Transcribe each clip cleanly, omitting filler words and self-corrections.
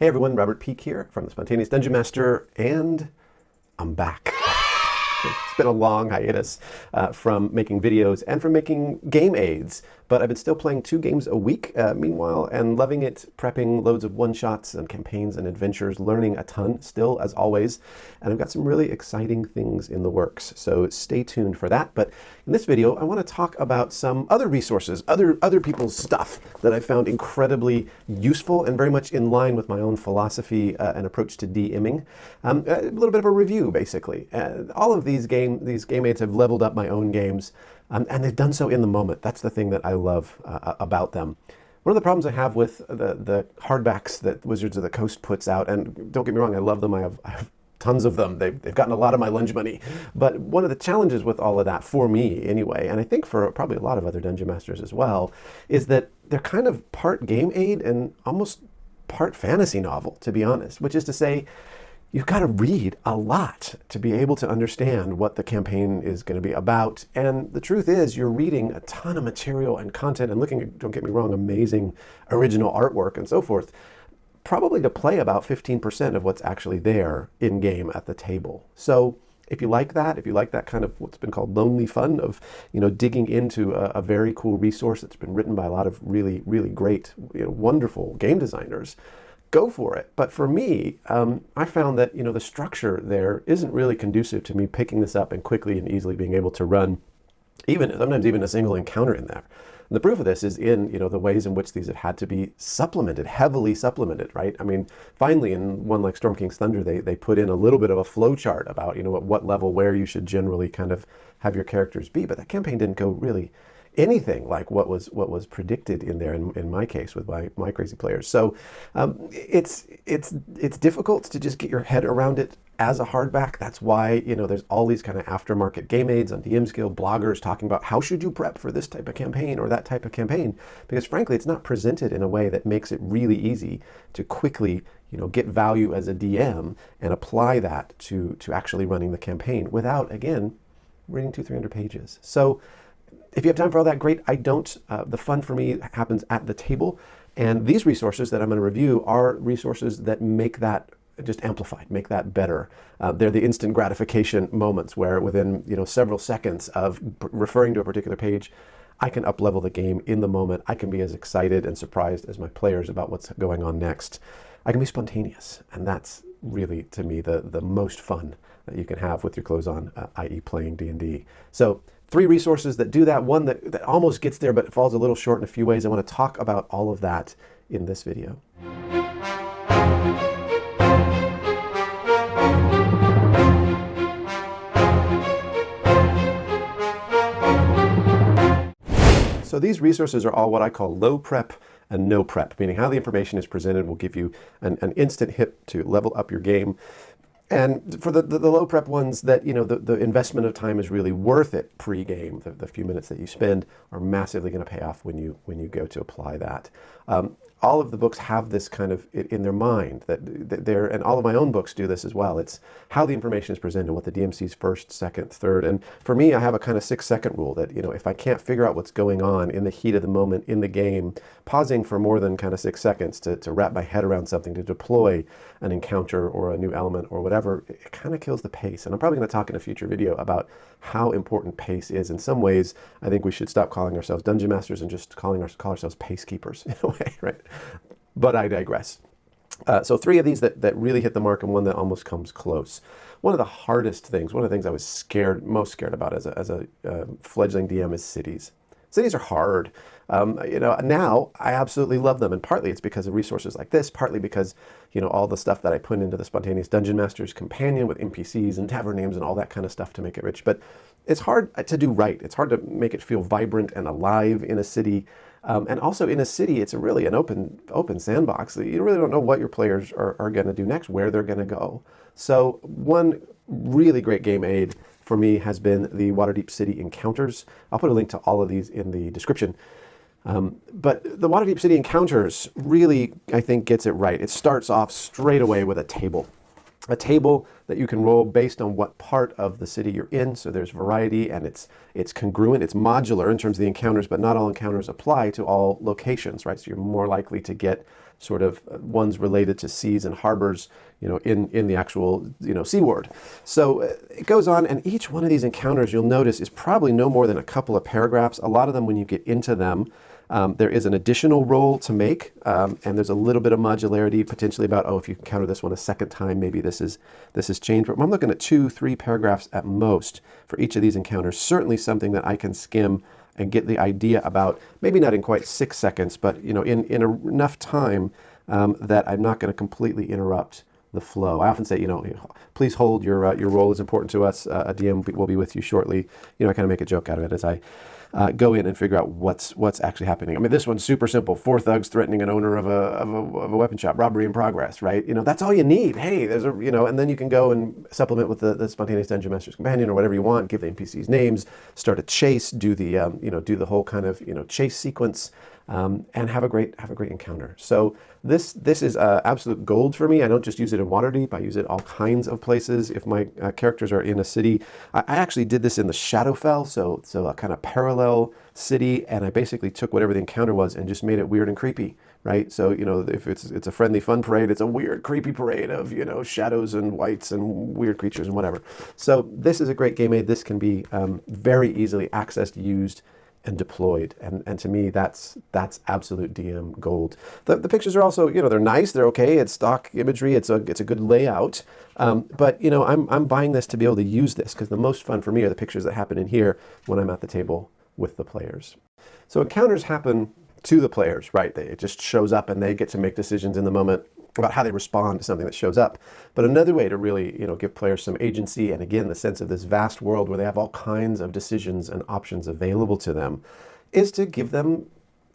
Hey everyone, Robert Peak here from the Spontaneous Dungeon Master, and I'm back. It's been a long hiatus from making videos and from making game aids, but I've been still playing 2 games a week meanwhile, and loving it, prepping loads of one-shots and campaigns and adventures, learning a ton still, as always, and I've got some really exciting things in the works, so stay tuned for that. But in this video, I want to talk about some other resources, other people's stuff that I found incredibly useful and very much in line with my own philosophy and approach to DMing. A little bit of a review, basically. All of these game aids have leveled up my own games, and they've done so in the moment. That's the thing that I love about them. One of the problems I have with the hardbacks that Wizards of the Coast puts out, and don't get me wrong, I love them. I have tons of them. They've gotten a lot of my lunch money. But one of the challenges with all of that, for me anyway, and I think for probably a lot of other Dungeon Masters as well, is that they're kind of part game aid and almost part fantasy novel, to be honest, which is to say, you've got to read a lot to be able to understand what the campaign is going to be about. And the truth is, you're reading a ton of material and content and looking at, don't get me wrong, amazing original artwork and so forth, probably to play about 15% of what's actually there in game at the table. So if you like that kind of what's been called lonely fun of, digging into a very cool resource that's been written by a lot of really, really great, wonderful game designers, go for it. But for me, I found that, the structure there isn't really conducive to me picking this up and quickly and easily being able to run sometimes even a single encounter in there. And the proof of this is in, the ways in which these have had to be supplemented, heavily supplemented, right? I mean, finally in one like Storm King's Thunder, they put in a little bit of a flow chart about, at what level, where you should generally kind of have your characters be. But that campaign didn't go really anything like what was predicted in there in my case with my crazy players. So it's difficult to just get your head around it as a hardback. That's why there's all these kind of aftermarket game aids on DM Skill, bloggers talking about how should you prep for this type of campaign or that type of campaign, because frankly it's not presented in a way that makes it really easy to quickly get value as a DM and apply that to actually running the campaign without, again, reading 200-300 pages. So if you have time for all that, great. I don't. The fun for me happens at the table. And these resources that I'm going to review are resources that make that just amplified, make that better. They're the instant gratification moments where within several seconds of referring to a particular page, I can up-level the game in the moment. I can be as excited and surprised as my players about what's going on next. I can be spontaneous. And that's really, to me, the most fun that you can have with your clothes on, i.e. playing D&D. So 3 resources that do that, one that almost gets there but falls a little short in a few ways. I want to talk about all of that in this video. So these resources are all what I call low prep and no prep, meaning how the information is presented will give you an instant hit to level up your game. And for the low prep ones that, the investment of time is really worth it pre-game, the few minutes that you spend are massively going to pay off when you go to apply that. All of the books have this kind of in their mind that they're, and all of my own books do this as well. It's how the information is presented, what the DM sees first, second, third. And for me, I have a kind of 6-second rule that, if I can't figure out what's going on in the heat of the moment in the game, pausing for more than kind of 6 seconds to wrap my head around something, to deploy an encounter or a new element or whatever, it kind of kills the pace. And I'm probably going to talk in a future video about how important pace is. In some ways, I think we should stop calling ourselves Dungeon Masters and just call ourselves pace keepers in a way, right? But I digress. So 3 of these that really hit the mark and one that almost comes close. One of the hardest things, one of the things I was most scared about as a fledgling DM is cities. Cities are hard. Now I absolutely love them, and partly it's because of resources like this, partly because all the stuff that I put into the Spontaneous Dungeon Master's companion with NPCs and tavern names and all that kind of stuff to make it rich. But it's hard to do right. It's hard to make it feel vibrant and alive in a city. And also in a city, it's really an open sandbox. You really don't know what your players are going to do next, where they're going to go. So one really great game aid for me has been the Waterdeep City Encounters. I'll put a link to all of these in the description. But the Waterdeep City Encounters really, I think, gets it right. It starts off straight away with a table. A table that you can roll based on what part of the city you're in. So there's variety, and it's congruent, it's modular in terms of the encounters, but not all encounters apply to all locations, right? So you're more likely to get sort of ones related to seas and harbors, in the actual, seaward. So it goes on, and each one of these encounters, you'll notice, is probably no more than a couple of paragraphs. A lot of them, when you get into them, there is an additional roll to make, and there's a little bit of modularity potentially about, if you encounter this one a second time, maybe this is changed. But I'm looking at 2-3 paragraphs at most for each of these encounters. Certainly something that I can skim and get the idea about, maybe not in quite 6 seconds, but in enough time that I'm not going to completely interrupt the flow. I often say, please hold, your role is important to us. A DM will be with you shortly. I kind of make a joke out of it as I go in and figure out what's actually happening. I mean, this one's super simple. 4 thugs threatening an owner of a weapon shop, robbery in progress, right? That's all you need. Hey, there's and then you can go and supplement with the spontaneous Dungeon Master's Companion or whatever you want. Give the NPCs names, start a chase, do the do the whole kind of chase sequence. And have a great encounter. So this is absolute gold for me. I don't just use it in Waterdeep. I use it all kinds of places. If my characters are in a city, I actually did this in the Shadowfell, so a kind of parallel city, and I basically took whatever the encounter was and just made it weird and creepy, right? So if it's a friendly fun parade, it's a weird creepy parade of shadows and whites and weird creatures and whatever. So this is a great game aid. This can be very easily accessed, used, and deployed, and to me that's absolute DM gold. The pictures are also they're nice, they're okay, it's stock imagery, it's a good layout, but I'm buying this to be able to use this, because the most fun for me are the pictures that happen in here when I'm at the table with the players. So encounters happen to the players, right? It just shows up and they get to make decisions in the moment about how they respond to something that shows up. But another way to really, give players some agency, and again, the sense of this vast world where they have all kinds of decisions and options available to them, is to give them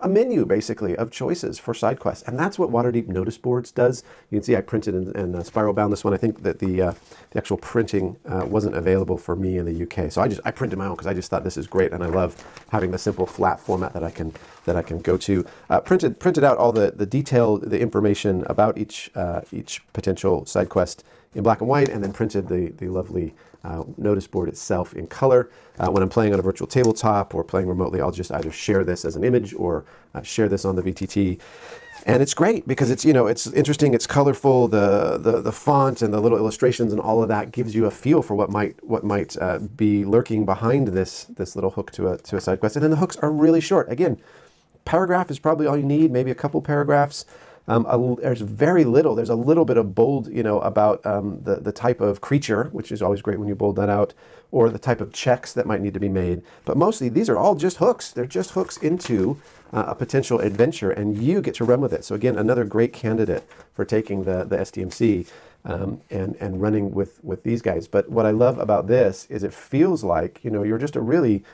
a menu, basically, of choices for side quests. And that's what Waterdeep notice boards does. You can see I printed and spiral bound this one. I think that the actual printing wasn't available for me in the UK. So I printed my own because I just thought this is great, and I love having the simple flat format that I can go to. Printed out all the detail, the information about each potential side quest in black and white, and then printed the lovely notice board itself in color. When I'm playing on a virtual tabletop or playing remotely, I'll just either share this as an image or share this on the VTT. And it's great because it's interesting, it's colorful, the font and the little illustrations and all of that gives you a feel for what might be lurking behind this little hook to a side quest. And then the hooks are really short. Again, paragraph is probably all you need, maybe a couple paragraphs. There's very little. There's a little bit of bold, about the type of creature, which is always great when you bold that out, or the type of checks that might need to be made. But mostly these are all just hooks. They're just hooks into a potential adventure, and you get to run with it. So again, another great candidate for taking the SDMC and running with these guys. But what I love about this is it feels like you're just a really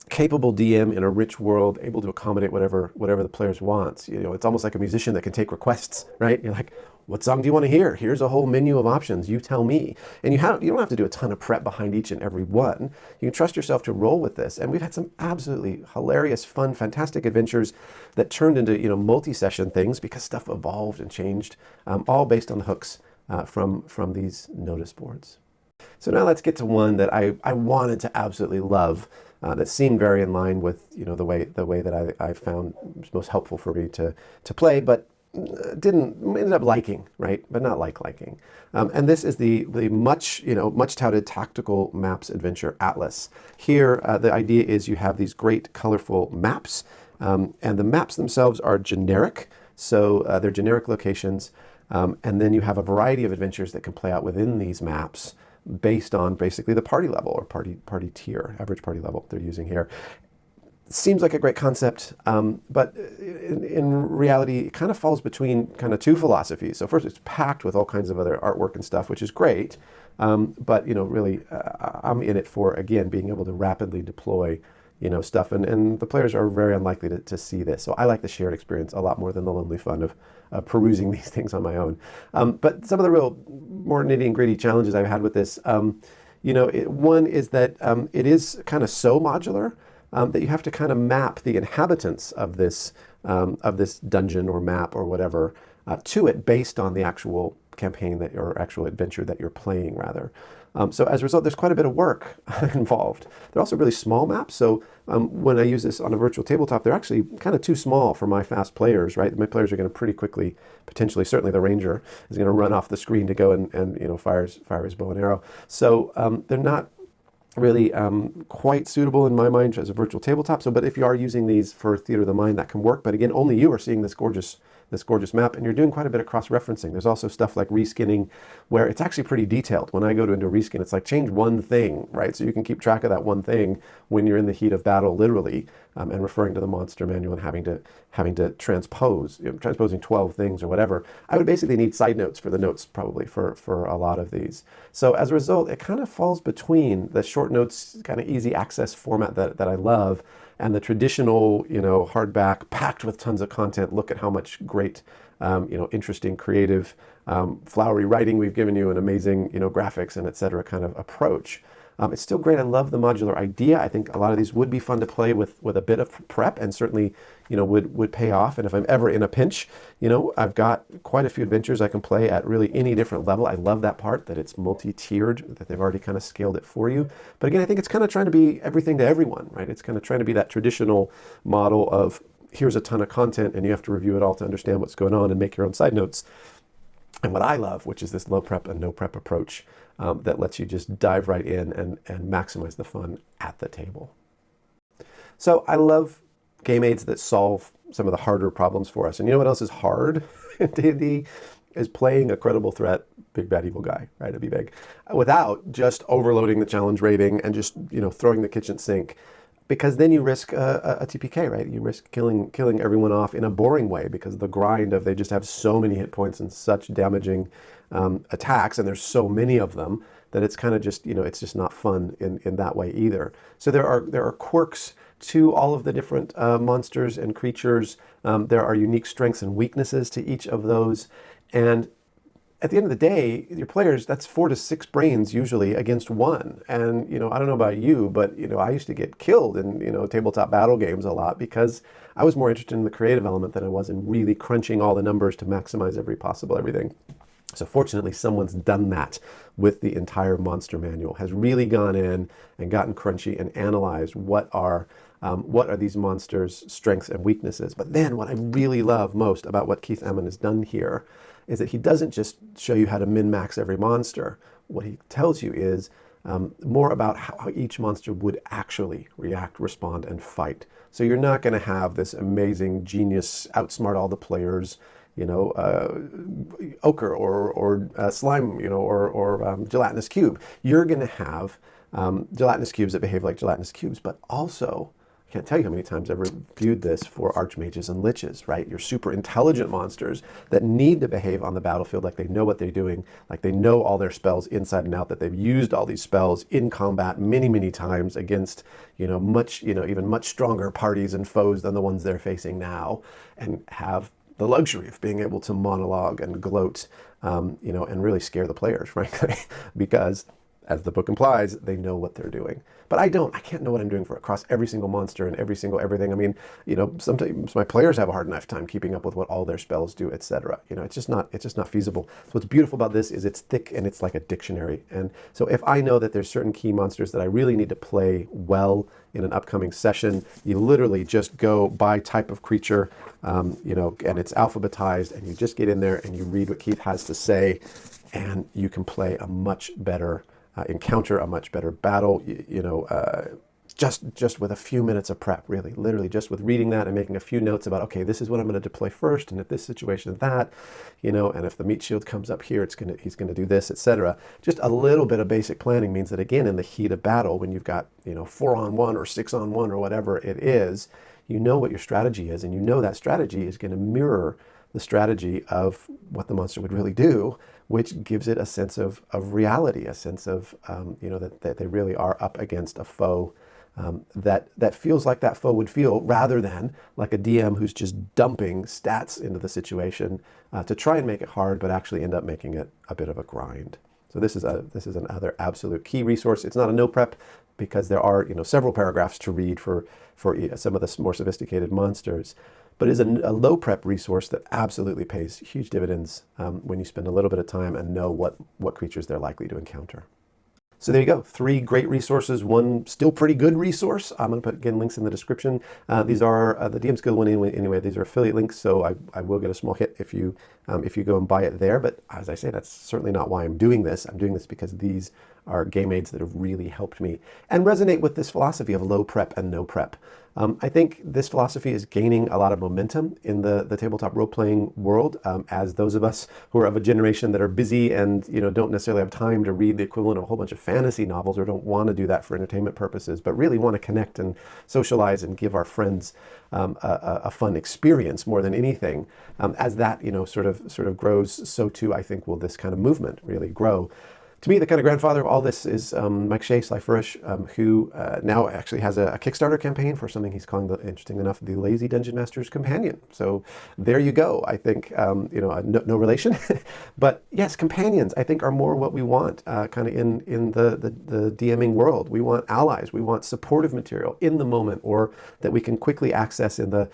capable DM in a rich world, able to accommodate whatever the players wants. It's almost like a musician that can take requests, right? You're like, what song do you want to hear? Here's a whole menu of options. You tell me. And you don't have to do a ton of prep behind each and every one. You can trust yourself to roll with this. And we've had some absolutely hilarious, fun, fantastic adventures that turned into multi-session things because stuff evolved and changed, all based on the hooks from these notice boards. So now let's get to one that I wanted to absolutely love. That seemed very in line with the way that I found was most helpful for me to play, but ended up liking, right? But not liking. And this is the much touted Tactical Maps Adventure Atlas. Here, the idea is you have these great colorful maps, and the maps themselves are generic, so they're generic locations, and then you have a variety of adventures that can play out within these maps, based on basically the party level or party tier, average party level they're using here. Seems like a great concept, but in reality, it kind of falls between kind of two philosophies. So first, it's packed with all kinds of other artwork and stuff, which is great, but really, I'm in it for, again, being able to rapidly deploy stuff, and the players are very unlikely to see this. So I like the shared experience a lot more than the lonely fun of perusing these things on my own. But some of the real more nitty and gritty challenges I've had with this, one is that it is kind of so modular that you have to kind of map the inhabitants of this dungeon or map or whatever to it based on the actual campaign or actual adventure that you're playing, rather. So as a result, there's quite a bit of work involved. They're also really small maps. So when I use this on a virtual tabletop, they're actually kind of too small for my fast players, right? My players are going to pretty quickly, potentially, certainly the ranger is going to run off the screen to go and fire his bow and arrow. So they're not really quite suitable in my mind as a virtual tabletop. So, but if you are using these for theater of the mind, that can work. But again, only you are seeing this gorgeous map, and you're doing quite a bit of cross-referencing. There's also stuff like reskinning, where it's actually pretty detailed. When I go to into a reskin, it's like change one thing, right? So you can keep track of that one thing when you're in the heat of battle, literally, and referring to the monster manual and having to transpose, transposing 12 things or whatever. I would basically need side notes for the notes probably for a lot of these. So as a result, it kind of falls between the short notes, kind of easy access format that I love, and the traditional, hardback packed with tons of content. Look at how much great, interesting, creative, flowery writing we've given you, an amazing, graphics and et cetera kind of approach. It's still great. I love the modular idea. I think a lot of these would be fun to play with a bit of prep, and certainly, would pay off. And if I'm ever in a pinch, I've got quite a few adventures I can play at really any different level. I love that part, that it's multi-tiered, that they've already kind of scaled it for you. But again, I think it's kind of trying to be everything to everyone, right? It's kind of trying to be that traditional model of here's a ton of content and you have to review it all to understand what's going on and make your own side notes. And what I love, which is this low prep and no prep approach, that lets you just dive right in and maximize the fun at the table. So I love game aids that solve some of the harder problems for us. And you know what else is hard in D&D? Is playing a credible threat, big bad evil guy, right? A big, without just overloading the challenge rating and just throwing the kitchen sink. Because then you risk a TPK, right? You risk killing everyone off in a boring way, because of the grind of they just have so many hit points and such damaging attacks, and there's so many of them that it's kind of just, it's just not fun in that way either. So there are quirks to all of the different monsters and creatures. There are unique strengths and weaknesses to each of those. And at the end of the day, your players, that's 4 to 6 brains usually against 1. And, I don't know about you, but, I used to get killed in, tabletop battle games a lot because I was more interested in the creative element than I was in really crunching all the numbers to maximize every possible everything. So fortunately, someone's done that with the entire monster manual, has really gone in and gotten crunchy and analyzed what are these monsters' strengths and weaknesses. But then what I really love most about what Keith Emmon has done here is that he doesn't just show you how to min-max every monster. What he tells you is more about how each monster would actually react, respond, and fight. So you're not going to have this amazing genius outsmart all the players, ochre or slime, or gelatinous cube. You're going to have gelatinous cubes that behave like gelatinous cubes, but also, I can't tell you how many times I've reviewed this for archmages and liches, right? Your super intelligent monsters that need to behave on the battlefield like they know what they're doing, like they know all their spells inside and out, that they've used all these spells in combat many, many times against, even much stronger parties and foes than the ones they're facing now, and have the luxury of being able to monologue and gloat, and really scare the players, frankly, because as the book implies, they know what they're doing. But I can't know what I'm doing across every single monster and every single everything. I mean, sometimes my players have a hard enough time keeping up with what all their spells do, etc. It's just not feasible. So what's beautiful about this is it's thick and it's like a dictionary. And so if I know that there's certain key monsters that I really need to play well in an upcoming session, you literally just go by type of creature, and it's alphabetized, and you just get in there and you read what Keith has to say, and you can play a much better encounter, a much better battle, just with a few minutes of prep, really, literally just with reading that and making a few notes about, okay, this is what I'm going to deploy first, and if this situation that, and if the meat shield comes up here, he's going to do this, etc. Just a little bit of basic planning means that, again, in the heat of battle, when you've got 4-on-1 or 6-on-1 or whatever it is, you know what your strategy is, and you know that strategy is going to mirror the strategy of what the monster would really do, which gives it a sense of reality, a sense of, that they really are up against a foe that feels like that foe would feel, rather than like a DM who's just dumping stats into the situation to try and make it hard, but actually end up making it a bit of a grind. So this is another absolute key resource. It's not a no prep, because there are several paragraphs to read for some of the more sophisticated monsters. But it is a low prep resource that absolutely pays huge dividends when you spend a little bit of time and know what creatures they're likely to encounter. So there you go. 3 great resources, one still pretty good resource. I'm going to put, again, links in the description. These are the DM Skill one anyway. These are affiliate links, so I will get a small hit if you go and buy it there. But as I say, that's certainly not why I'm doing this. I'm doing this because these are game aids that have really helped me and resonate with this philosophy of low prep and no prep. I think this philosophy is gaining a lot of momentum in the tabletop role-playing world, as those of us who are of a generation that are busy and don't necessarily have time to read the equivalent of a whole bunch of fantasy novels, or don't want to do that for entertainment purposes, but really want to connect and socialize and give our friends a fun experience more than anything. As that sort of grows, so too I think will this kind of movement really grow. To me, the kind of grandfather of all this is Mike Shea, Sly Flourish, who now actually has a Kickstarter campaign for something he's calling, interesting enough, the Lazy Dungeon Master's Companion. So there you go. I think, no relation. But yes, companions, I think, are more what we want kind of in the DMing world. We want allies. We want supportive material in the moment, or that we can quickly access in the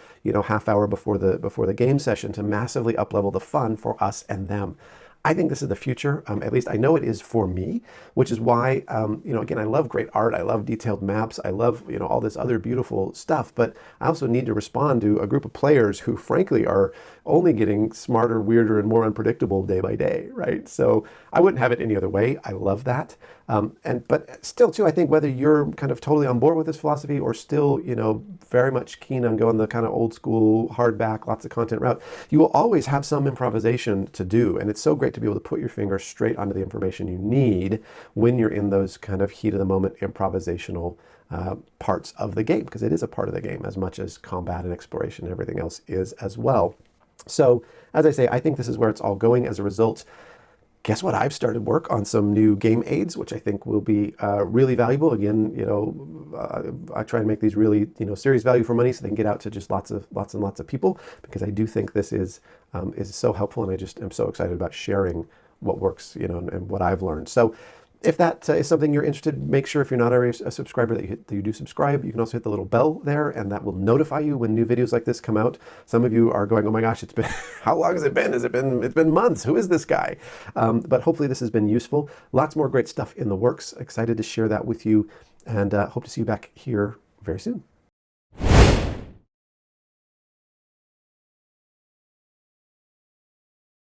half hour before the game session to massively up-level the fun for us and them. I think this is the future. At least I know it is for me, which is why, again, I love great art. I love detailed maps. I love, all this other beautiful stuff. But I also need to respond to a group of players who, frankly, are only getting smarter, weirder, and more unpredictable day by day, right? So I wouldn't have it any other way. I love that. But still, too, I think whether you're kind of totally on board with this philosophy or still, very much keen on going the kind of old school, hardback, lots of content route, you will always have some improvisation to do. And it's so great to be able to put your finger straight onto the information you need when you're in those kind of heat of the moment improvisational parts of the game, because it is a part of the game as much as combat and exploration and everything else is as well. So as I say, I think this is where it's all going. As a result, guess what? I've started work on some new game aids, which I think will be really valuable. Again, I try and make these really, serious value for money so they can get out to just lots and lots of people, because I do think this is so helpful, and I just am so excited about sharing what works, and what I've learned. So if that is something you're interested in, make sure, if you're not already a subscriber, that you do subscribe. You can also hit the little bell there, and that will notify you when new videos like this come out. Some of you are going, oh my gosh, it's been, how long has it been? It's been months. Who is this guy? But hopefully this has been useful. Lots more great stuff in the works. Excited to share that with you, and hope to see you back here very soon.